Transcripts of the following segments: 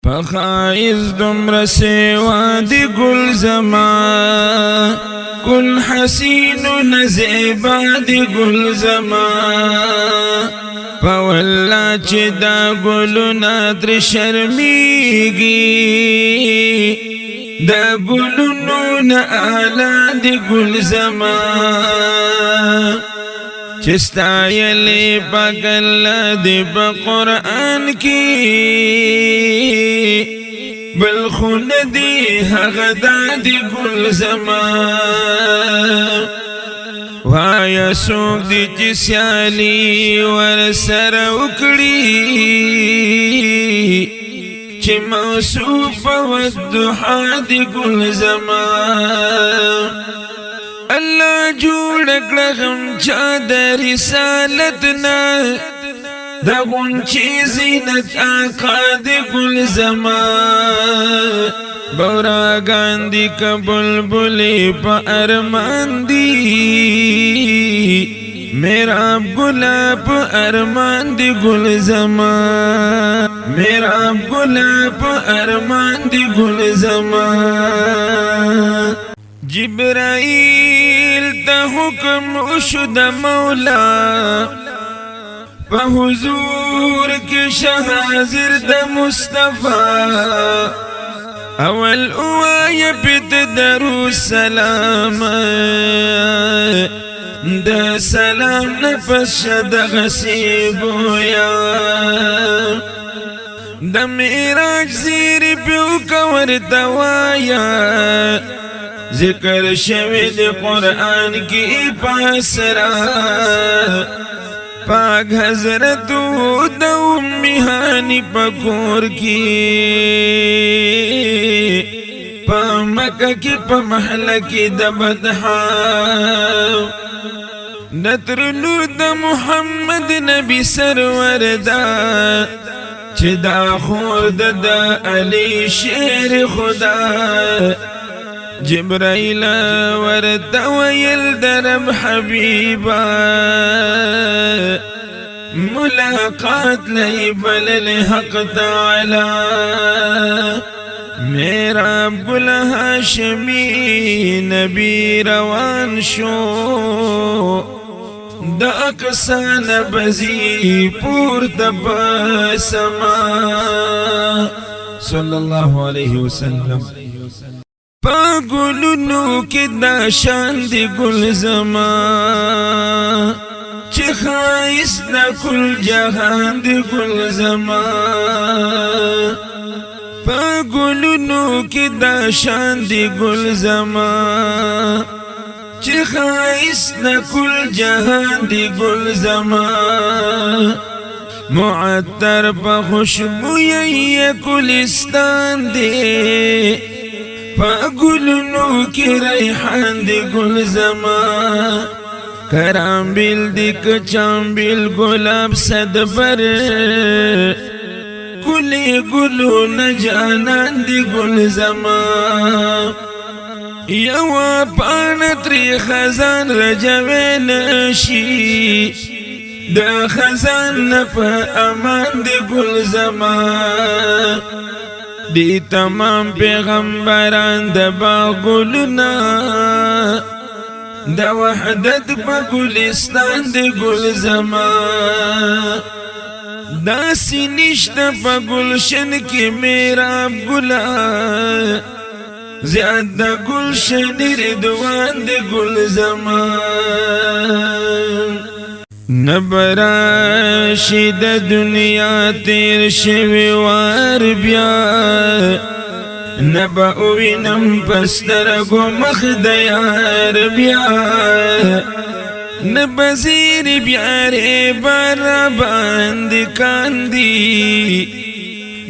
پخائز دمر سیوا دی گل زمان کن حسین و نزیبا دی گل زمان پواللہ چی دا گلو نادر شرمیگی دا گلو نون آلا دی گل زمان چستایلی پاکل دی بقرآن کی بلخون دی حغدا دی گل زمان وایا سوک دی جسیالی ورسر اکڑی چی موصوف والدحا دی گل زمان اللہ جوڑک لغم چاد رسالتنا دا غنچی زینت آقا دی گل زمان بورا گاندی کا بلبلی پا ارمان دی میرا گلاب ارمان دی گل زمان میرا گلاب ارمان دی گل زمان جبرائیل تا حکم اشد مولا پا حضور کی شہ حاضر دا مصطفیٰ اول اوائی پیت درو سلام دا سلام نفس شد غسیبو یا دا میراج زیر پیو کور دوایا ذکر شوید قرآن کی پاسرا پاک حضرتو دا امیہانی پکور کی پا مکہ کی پا محلہ کی دا بدحا نترلو دا محمد نبی سرور دا چی دا خورد دا علی شیر خدا جبرائیل ورد ویل درب حبیبا ملاقات لئی بلل حق تعالی میرا گل ہاشمی نبی روان شو دا اکسان بزی پور دب سما صلی اللہ علیہ وسلم پا گلونو کی دا شان دی گل زمان چی خائص دا کل جہان دی گل زمان پا گلونو کی دا شان دی گل زمان چی خائص دا کل جہان دی گل زمان معطر پا خوشبو یی کلستان دی پا گلونو کی ریحان دی گل زمان کرامبیل دی کچامبیل گلاب صدبر کلی گلو نجانان دی گل زمان یوا پانتری خزان رجوین شی دا خزان نپا امان دی گل زمان دی تمام پیغمبران دا باغلنا دا وحدت پا گلستان دی گل زمان دا سینشت پا گلشن کی میرا گلا زیاد دا گلشن ردوان دی گل زمان نبراشی دا دنیا تیر شوی وار بیا نبا اوینم پسترگو مخ دیار بیا نبا زیر بیاری بارا باند کاندی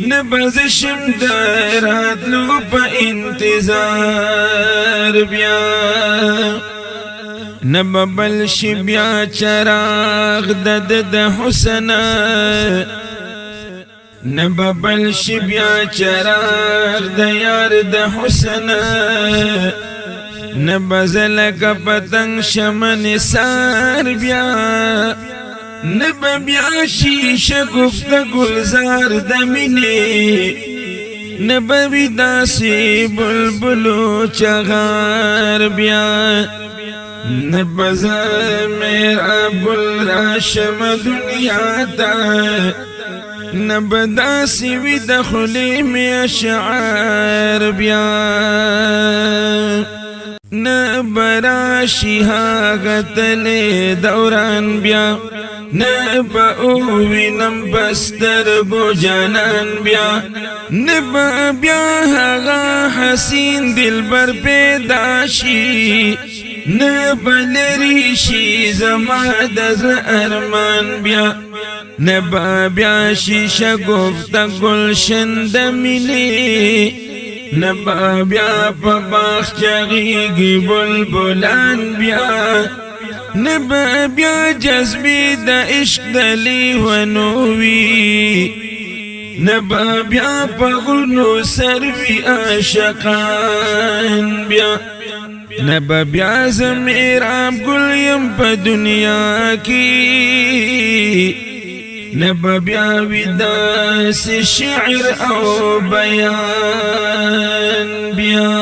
نبا زشم دارات لو پا انتظار بیا نبا بلش بیا چراغ دد حسنا نبا بلش بیا چراغ دیار د حسنا نبا زلک پتنگ شمن سار بیا نبا بیا شیش گفت گلزار دمینی نبوی داسی بلبلو چغار بیا نبزر میرا بل راشم دنیا تا نبداسی وی دخلی می اشعار بیا نبراشی ها قتل دوران بیا نبا اوینم بستر گو جانان بیا نبا بیا هغا حسین دل بر پیدا شي نبا لری شي زما دزل ارمان بیا نبا بیا شیشه گفتا گلشن دمیلی نبا بیا پا باخ چغیگی بلبلان بیا نبا بیا جذبی دا عشق دلی ونوی نبا بیا پا غرنو سروی عاشقان بیا نبا بیا زمیرام گلیم پا دنیا کی نبا بیا وداس شعر او بیان بیا